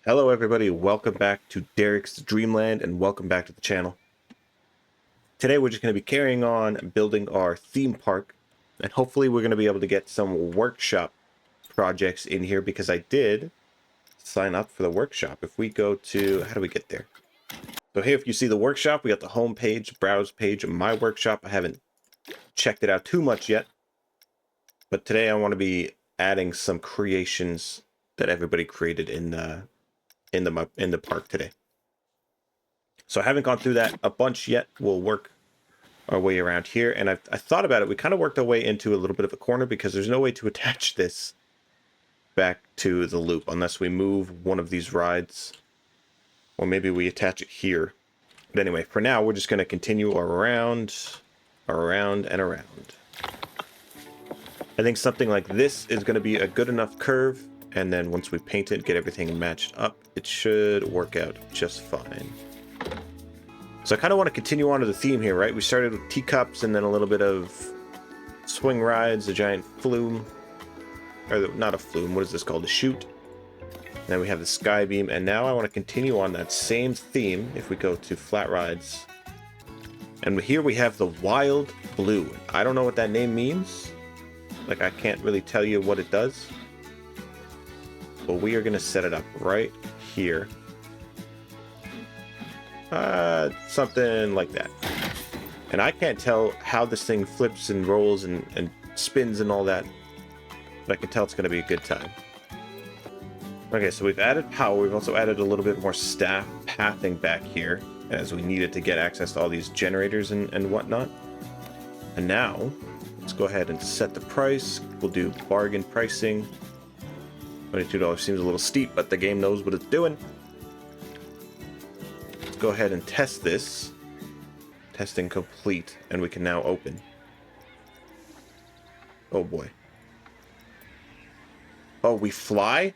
Hello everybody, welcome back to Derrick's Dreamland and welcome back to the channel. Today we're just going to be carrying on building our theme park, and hopefully we're going to be able to get some workshop projects in here because I did sign up for the workshop. If we go to, how do we get there? So here, if you see the workshop, we got the home page, browse page, my workshop. I haven't checked it out too much yet, but today I want to be adding some creations that everybody created in the park today. So I haven't gone through that a bunch yet. We'll work our way around here. And I thought about it. We kind of worked our way into a little bit of a corner because there's no way to attach this back to the loop unless we move one of these rides. Or maybe we attach it here. But anyway, for now, we're just going to continue around, and around. I think something like this is going to be a good enough curve. And then once we paint it, get everything matched up, it should work out just fine. So I kind of want to continue on to the theme here, right? We started with teacups and then a little bit of swing rides, a giant flume. Or not a flume, what is this called? A chute. And then we have the sky beam, and now I want to continue on that same theme if we go to flat rides. And here we have the wild blue. I don't know what that name means. Like, I can't really tell you what it does. But we are going to set it up right here. Something like that. And I can't tell how this thing flips and rolls and spins and all that, but I can tell it's going to be a good time. Okay, so we've added power. We've also added a little bit more staff pathing back here as we needed to get access to all these generators and whatnot. And now let's go ahead and set the price. We'll do bargain pricing. $22 seems a little steep, but the game knows what it's doing. Go ahead and test this. Testing complete, and we can now open. Oh boy. Oh, we fly?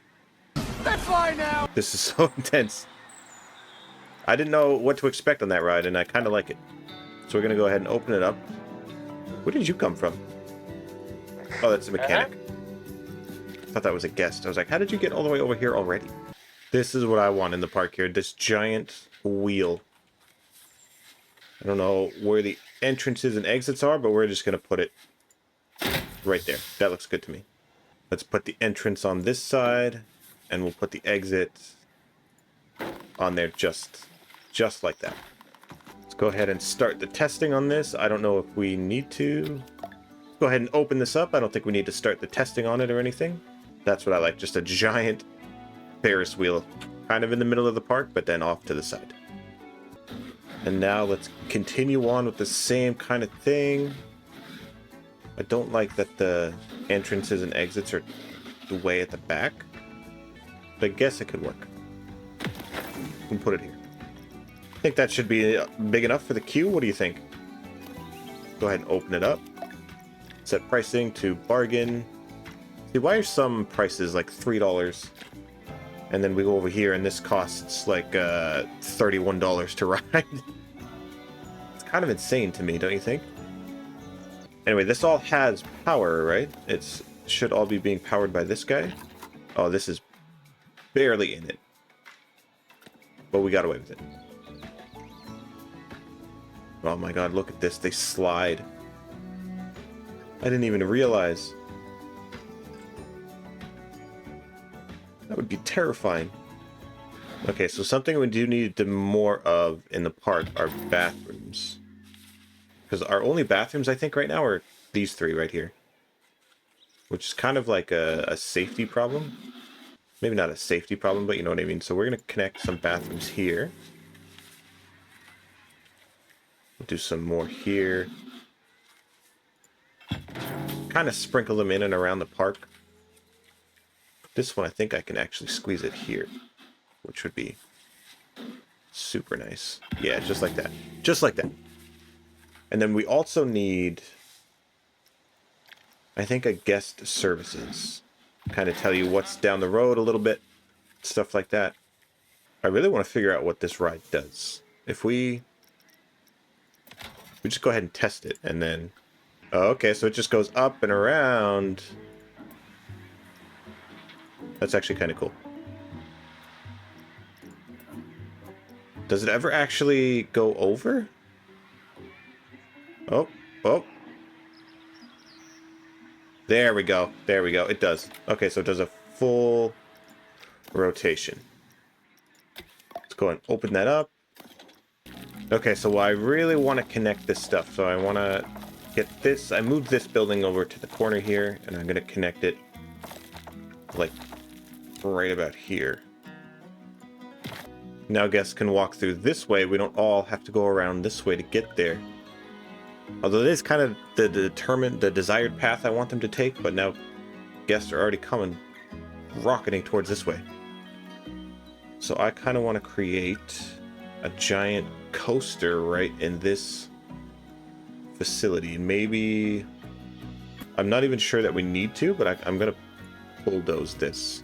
Let's fly now! This is so intense. I didn't know what to expect on that ride, and I kind of like it. So we're going to go ahead and open it up. Where did you come from? Oh, that's a mechanic. I thought that was a guest. I was like, how did you get all the way over here already? This is what I want in the park here. This giant wheel. I don't know where the entrances and exits are, but we're just going to put it right there. That looks good to me. Let's put the entrance on this side, and we'll put the exit on there just like that. Let's go ahead and start the testing on this. I don't know if we need to. Go ahead and open this up. I don't think we need to start the testing on it or anything. That's what I like, just a giant Ferris wheel, kind of in the middle of the park, but then off to the side. And now let's continue on with the same kind of thing. I don't like that the entrances and exits are way at the back, but I guess it could work. We can put it here. I think that should be big enough for the queue. What do you think? Go ahead and open it up. Set pricing to bargain. See, why are some prices like $3? And then we go over here and this costs like $31 to ride. It's kind of insane to me, don't you think? Anyway, this all has power, right? It should all be being powered by this guy. Oh, this is barely in it. But we got away with it. Oh my god, look at this. They slide. I didn't even realize. That would be terrifying. Okay, so something we do need more of in the park are bathrooms. Because our only bathrooms, I think, right now are these three right here. Which is kind of like a safety problem. Maybe not a safety problem, but you know what I mean. So we're going to connect some bathrooms here. We'll do some more here. Kind of sprinkle them in and around the park. This one, I think I can actually squeeze it here, which would be super nice. Yeah, just like that. Just like that. And then we also need, I think, a guest services. Kind of tell you what's down the road a little bit. Stuff like that. I really want to figure out what this ride does. If we just go ahead and test it, and then... Oh, okay, so it just goes up and around. That's actually kind of cool. Does it ever actually go over? Oh, oh. There we go. There we go. It does. Okay, so it does a full rotation. Let's go and open that up. Okay, so I really want to connect this stuff. So I want to get this. I moved this building over to the corner here, and I'm going to connect it like right about here. Now guests can walk through this way. We don't all have to go around this way to get there. Although it is kind of the desired path I want them to take, but now guests are already coming, rocketing towards this way. So I kind of want to create a giant coaster right in this facility. Maybe, I'm not even sure that we need to, but I'm going to bulldoze this.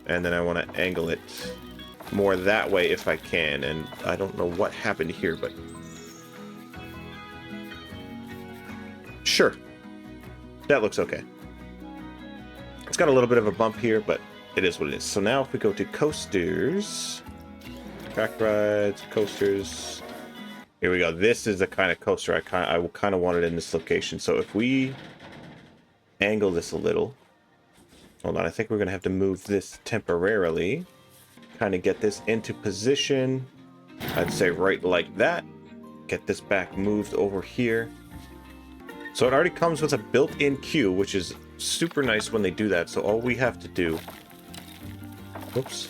And then I want to angle it more that way if I can. And I don't know what happened here, but sure. That looks okay. It's got a little bit of a bump here, but it is what it is. So now if we go to coasters, track rides, coasters, here we go. This is the kind of coaster I kind of wanted in this location. So if we angle this a little, hold on, I think we're going to have to move this temporarily, kind of get this into position. I'd say right like that. Get this back moved over here. So it already comes with a built-in queue, which is super nice when they do that. So all we have to do, oops.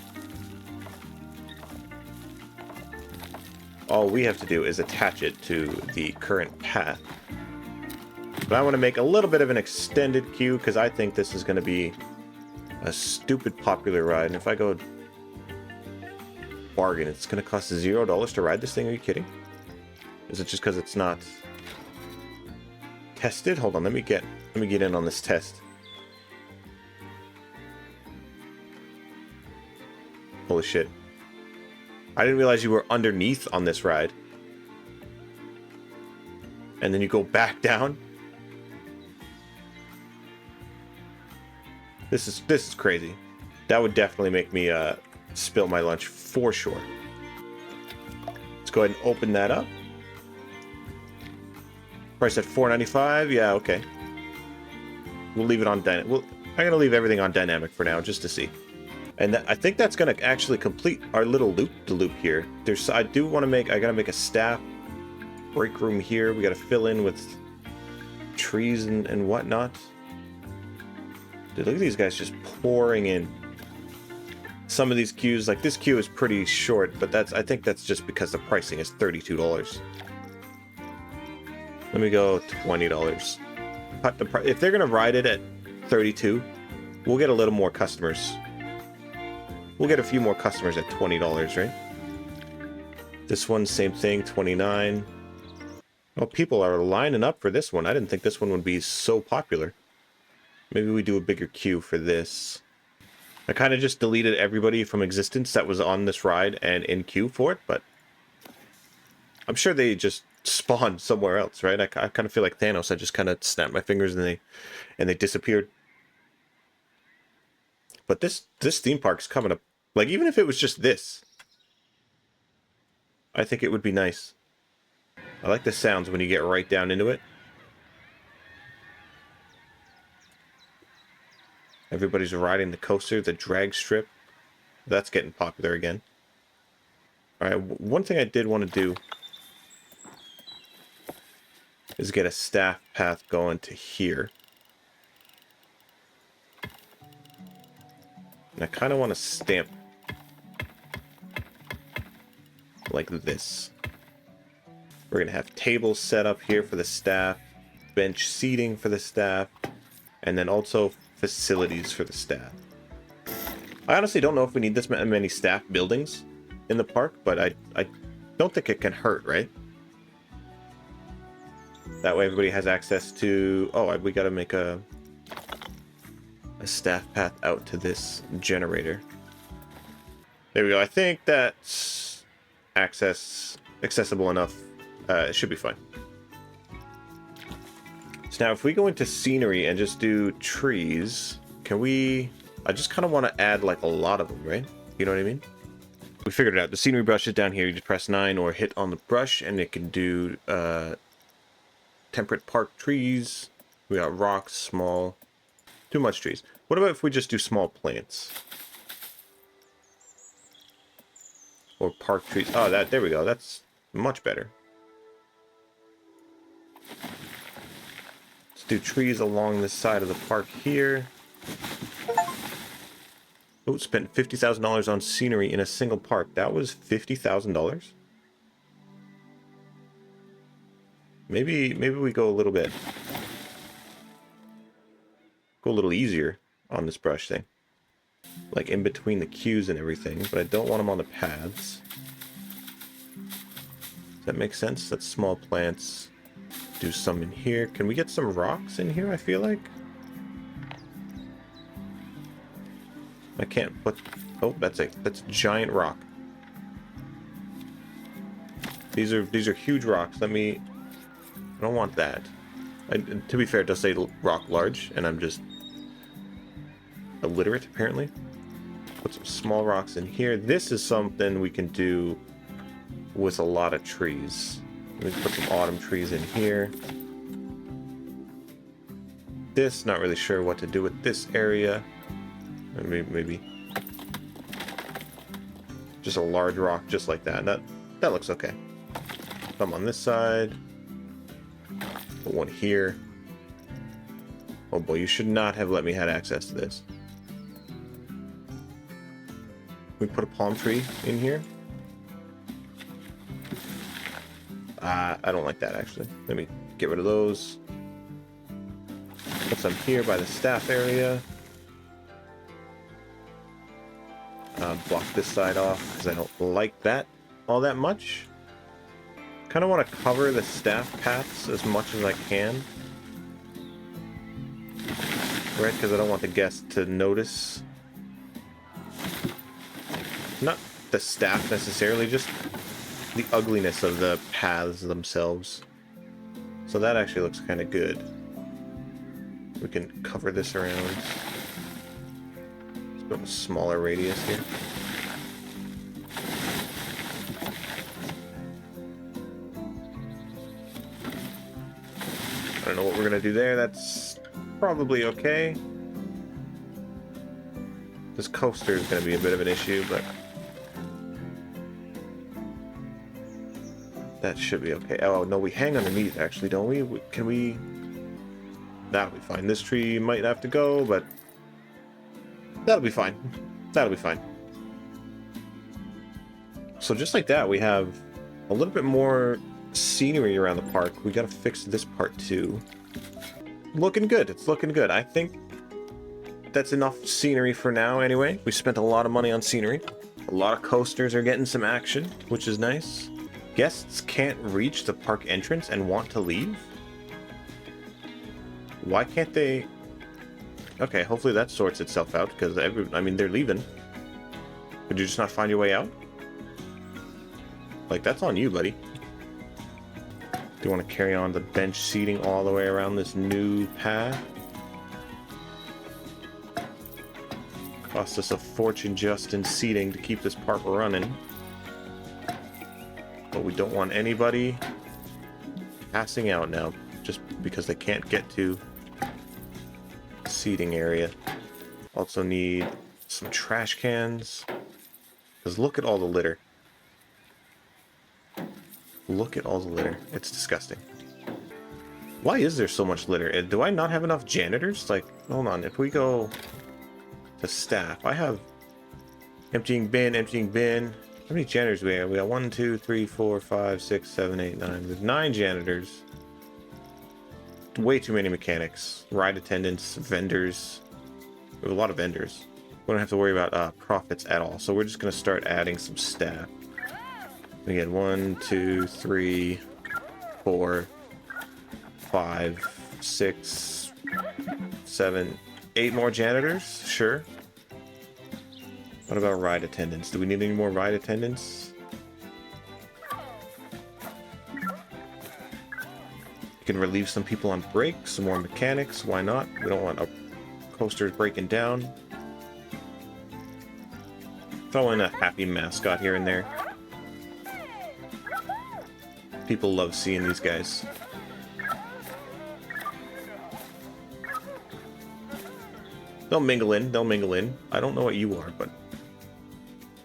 All we have to do is attach it to the current path. But I want to make a little bit of an extended queue because I think this is going to be a stupid popular ride. And if I go bargain, it's going to cost $0 to ride this thing. Are you kidding? Is it just because it's not tested? Hold on, let me get in on this test. Holy shit. I didn't realize you were underneath on this ride. And then you go back down. This is crazy. That would definitely make me spill my lunch for sure. Let's go ahead and open that up. Price at $4.95. Yeah, okay. We'll leave it on dynamic. I'm gonna leave everything on dynamic for now, just to see. And I think that's gonna actually complete our little loop-de-loop here. I gotta make a staff break room here. We gotta fill in with trees and whatnot. Dude, look at these guys just pouring in. Some of these queues, like this queue is pretty short, but I think that's just because the pricing is $32. Let me go $20. If they're gonna ride it at $32, we'll get a little more customers. We'll get a few more customers at $20, right? This one, same thing, $29. Oh, people are lining up for this one. I didn't think this one would be so popular. Maybe we do a bigger queue for this. I kind of just deleted everybody from existence that was on this ride and in queue for it, but I'm sure they just spawned somewhere else, right? I kind of feel like Thanos. I just kind of snapped my fingers and they disappeared. But this theme park's coming up. Like, even if it was just this, I think it would be nice. I like the sounds when you get right down into it. Everybody's riding the coaster, the drag strip. That's getting popular again. Alright, one thing I did want to do is get a staff path going to here. And I kind of want to stamp like this. We're going to have tables set up here for the staff, bench seating for the staff, and then also facilities for the staff. I honestly don't know if we need this many staff buildings in the park, but I don't think it can hurt, right? That way everybody has access to... Oh, we got to make a staff path out to this generator. There we go. I think that's accessible enough. It should be fine. So now if we go into scenery and just do trees, can we... I just kind of want to add like a lot of them, right? You know what I mean? We figured it out. The scenery brush is down here. You just press 9 or hit on the brush, and it can do temperate park trees. We got rocks, small. Too much trees. What about if we just do small plants? Or park trees. Oh, there we go. That's much better. Let's do trees along this side of the park here. Oh, spent $50,000 on scenery in a single park. That was $50,000? Maybe we go a little bit. Go a little easier on this brush thing. Like in between the cues and everything, but I don't want them on the paths. Does that make sense? That's small plants. Do some in here. Can we get some rocks in here, I feel like? I can't put... Oh, that's a giant rock. These are huge rocks. Let me... I don't want that. To be fair, it does say rock large, and I'm just illiterate, apparently. Put some small rocks in here. This is something we can do with a lot of trees. Let me put some autumn trees in here. This, not really sure what to do with this area. Maybe just a large rock just like that. That looks okay. Some on this side. Put one here. Oh boy, you should not have let me have access to this. We put a palm tree in here. I don't like that actually. Let me get rid of those. Put some here by the staff area. Block this side off because I don't like that all that much. Kind of want to cover the staff paths as much as I can. Right, because I don't want the guests to notice. Not the staff necessarily, just the ugliness of the paths themselves. So that actually looks kind of good. We can cover this around. Let's go a smaller radius here. I don't know what we're gonna do there. That's probably okay. This coaster is gonna be a bit of an issue, but that should be okay. Oh no, we hang underneath actually, don't we? Can we? That'll be fine. This tree might have to go, but that'll be fine. That'll be fine. So just like that, we have a little bit more scenery around the park. We gotta fix this part too. Looking good. It's looking good. I think that's enough scenery for now anyway. We spent a lot of money on scenery. A lot of coasters are getting some action, which is nice. Guests can't reach the park entrance and want to leave? Why can't they? Okay, hopefully that sorts itself out, because I mean, they're leaving. Could you just not find your way out? Like, that's on you, buddy. Do you want to carry on the bench seating all the way around this new path? Cost us a fortune just in seating to keep this park running. But we don't want anybody passing out now just because they can't get to the seating area. Also need some trash cans. Because look at all the litter. Look at all the litter. It's disgusting. Why is there so much litter? Do I not have enough janitors? Like, hold on. If we go to staff, I have emptying bin, emptying bin. How many janitors do we have? We got 1, 2, 3, 4, 5, 6, 7, 8, 9. There's 9 janitors. Way too many mechanics. Ride attendants, vendors. We have a lot of vendors. We don't have to worry about profits at all. So we're just going to start adding some staff. We get 1, 2, 3, 4, 5, 6, 7, 8 more janitors? Sure. What about ride attendants? Do we need any more ride attendants? You can relieve some people on break, some more mechanics, why not? We don't want coasters breaking down. throw in a happy mascot here and there. People love seeing these guys. They'll mingle in, they'll mingle in. I don't know what you are, but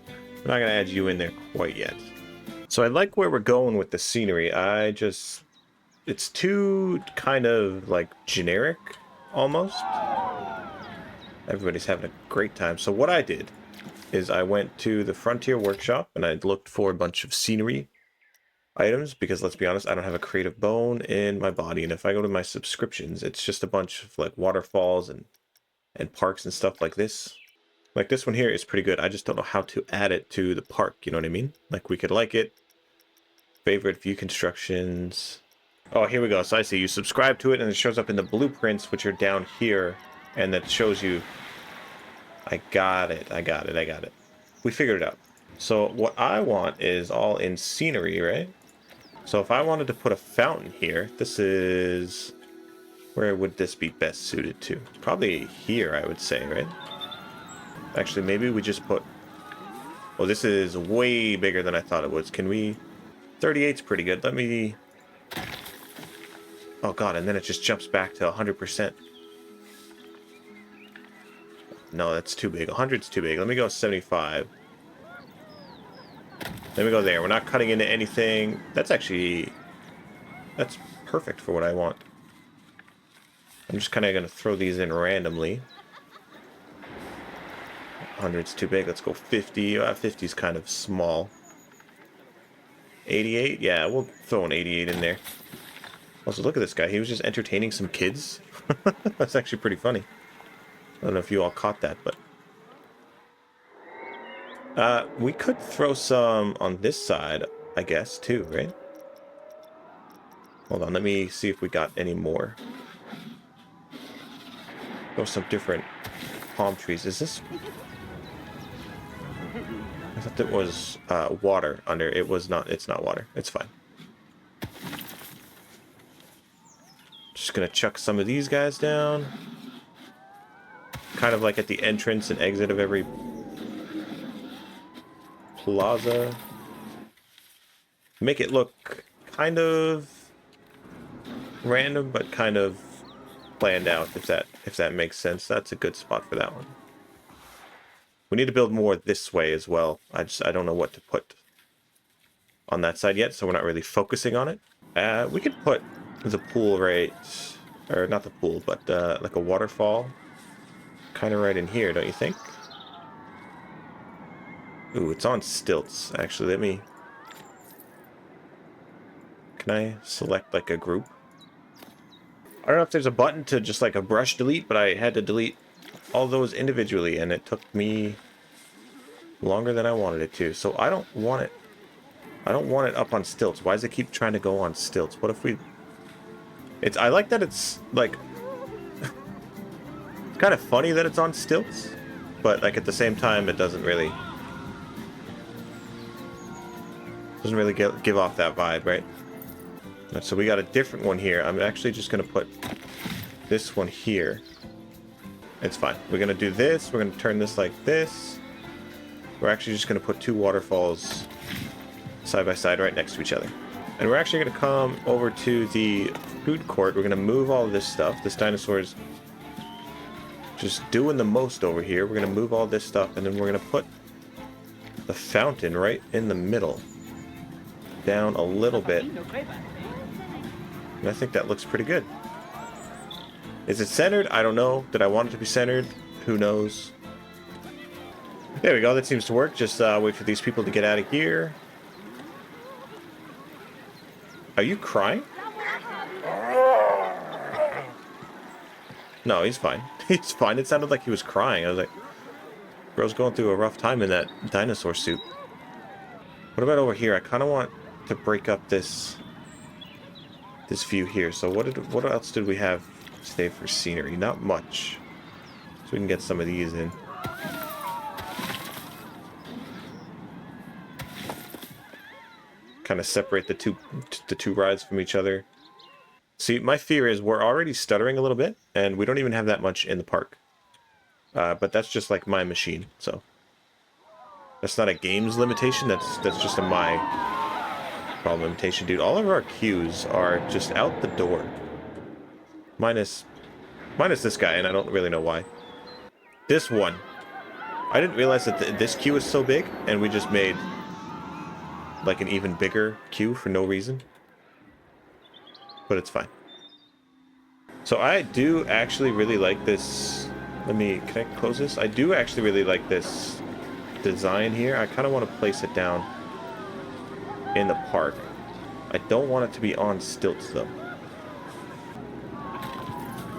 I'm not gonna add you in there quite yet. So I like where we're going with the scenery. It's too kind of like generic, almost. Everybody's having a great time. So what I did is I went to the Frontier Workshop and I looked for a bunch of scenery items because, let's be honest, I don't have a creative bone in my body. And if I go to my subscriptions, it's just a bunch of like waterfalls and parks and stuff like this. Like this one here is pretty good. I just don't know how to add it to the park, you know what I mean? Like we could like it. Favorite view constructions. Oh, here we go. So I see you subscribe to it and it shows up in the blueprints, which are down here. And that shows you. I got it. We figured it out. So what I want is all in scenery, right? So if I wanted to put a fountain here, this is... Where would this be best suited to? Probably here, I would say, right? Actually, maybe we just put... Oh, this is way bigger than I thought it was. Can we... 38's pretty good. Let me... Oh god, and then it just jumps back to 100%. No, that's too big. 100's too big. Let me go 75. Let me go there. We're not cutting into anything. That's actually... That's perfect for what I want. I'm just kind of going to throw these in randomly. 100's too big. Let's go 50. 50's kind of small. 88? Yeah, we'll throw an 88 in there. Also, look at this guy. He was just entertaining some kids. That's actually pretty funny. I don't know if you all caught that, but... we could throw some on this side, I guess, too, right? Hold on, let me see if we got any more. Throw some different palm trees. Is this... I thought that was water under. It was not. It's not water. It's fine. Just gonna chuck some of these guys down. Kind of like at the entrance and exit of every plaza. Make it look kind of random, but kind of planned out, if that makes sense. That's a good spot for that one. We need to build more this way as well. I don't know what to put on that side yet, so we're not really focusing on it. We could put the pool right, or not the pool, but like a waterfall, kind of right in here, don't you think? Ooh, it's on stilts. Actually, let me... Can I select like a group? I don't know if there's a button to just like a brush delete, but I had to delete all those individually, and it took me longer than I wanted it to. So I don't want it. I don't want it up on stilts. Why does it keep trying to go on stilts? What if we... I like that it's like... It's kind of funny that it's on stilts, but like at the same time, it doesn't really give off that vibe, right? So we got a different one here. I'm actually just going to put this one here. It's fine. We're going to do this. We're going to turn this like this. We're actually just going to put two waterfalls side by side right next to each other. And we're actually going to come over to the food court. We're going to move all of this stuff. This dinosaur's just doing the most over here. We're going to move all this stuff, and then we're going to put the fountain right in the middle. Down a little bit. And I think that looks pretty good. Is it centered? I don't know. Did I want it to be centered? Who knows? There we go. That seems to work. Just wait for these people to get out of here. Are you crying? No, he's fine. He's fine. It sounded like he was crying. I was like, bro's going through a rough time in that dinosaur suit. What about over here? I kind of want to break up this view here. So what else did we have today for scenery? Not much. So we can get some of these in. Kind of separate the two rides from each other. See, my fear is we're already stuttering a little bit, and we don't even have that much in the park. But that's just like my machine, so. That's not a game's limitation. That's just a my problem limitation, dude. All of our queues are just out the door. Minus this guy, and I don't really know why. This one. I didn't realize that this queue is so big, and we just made like an even bigger queue for no reason. But it's fine. So I do actually really like this. Can I close this? I do actually really like this design here. I kind of want to place it down in the park. I don't want it to be on stilts though.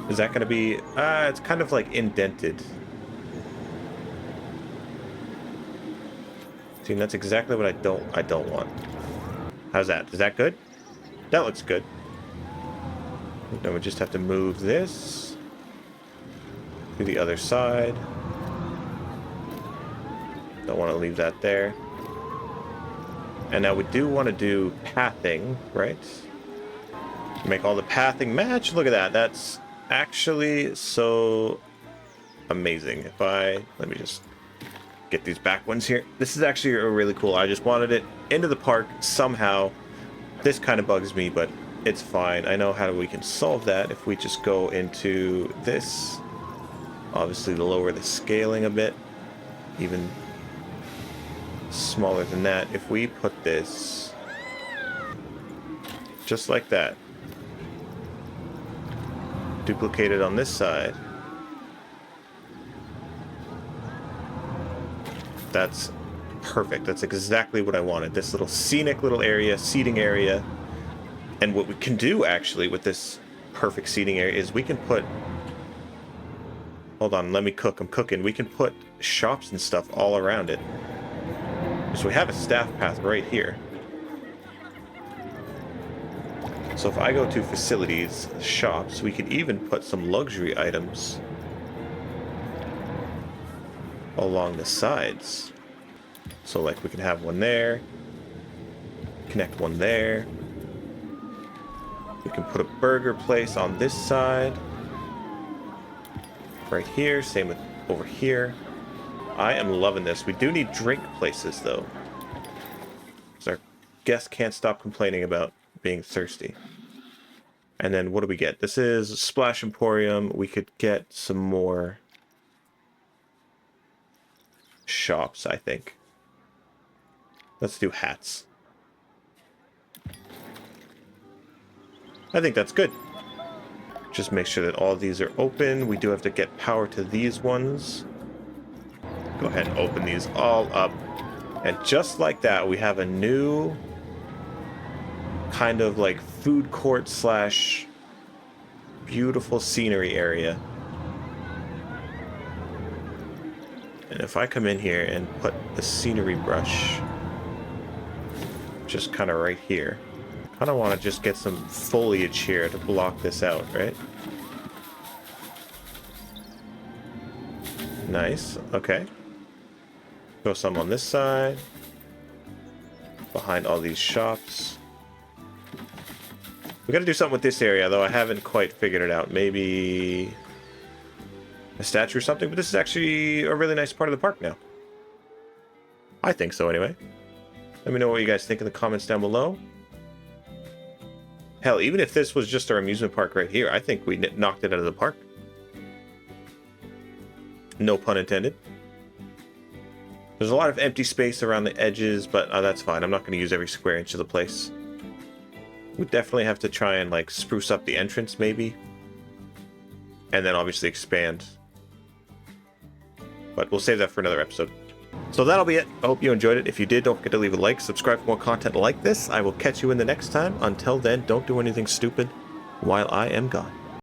Is that going to be... it's kind of like indented. See, that's exactly what I don't want. How's that? Is that good? That looks good. Then we just have to move this to the other side. Don't want to leave that there. And now we do want to do pathing, right? Make all the pathing match. Look at that. That's actually so amazing. Let me just get these back ones here. This is actually really cool. I just wanted it into the park somehow. This kind of bugs me, but it's fine. I know how we can solve that if we just go into this. Obviously lower the scaling a bit. Even smaller than that. If we put this just like that. Duplicate it on this side. That's perfect. That's exactly what I wanted. This little scenic little area, seating area. And what we can do actually with this perfect seating area is we can put... Hold on, let me cook. I'm cooking. We can put shops and stuff all around it. So we have a staff path right here. So if I go to facilities, shops, we could even put some luxury items along the sides. So like we can have one there, connect one there. We can put a burger place on this side. Right here, same with over here. I am loving this. We do need drink places though, because our guests can't stop complaining about being thirsty. And then what do we get? This is Splash Emporium. We could get some more shops, I think. Let's do hats. I think that's good. Just make sure that all these are open. We do have to get power to these ones. Go ahead and open these all up. And just like that, we have a new kind of like food court slash beautiful scenery area. And if I come in here and put the scenery brush just kind of right here, I don't want to just get some foliage here to block this out, right? Nice, okay. Throw some on this side. Behind all these shops. We gotta do something with this area, though I haven't quite figured it out. Maybe a statue or something, but this is actually a really nice part of the park now. I think so, anyway. Let me know what you guys think in the comments down below. Hell, even if this was just our amusement park right here, I think we knocked it out of the park. No pun intended. There's a lot of empty space around the edges, but that's fine. I'm not going to use every square inch of the place. We definitely have to try and like spruce up the entrance, maybe. And then obviously expand. But we'll save that for another episode. So that'll be it. I hope you enjoyed it. If you did, don't forget to leave a like, subscribe for more content like this. I will catch you in the next time. Until then, don't do anything stupid while I am gone.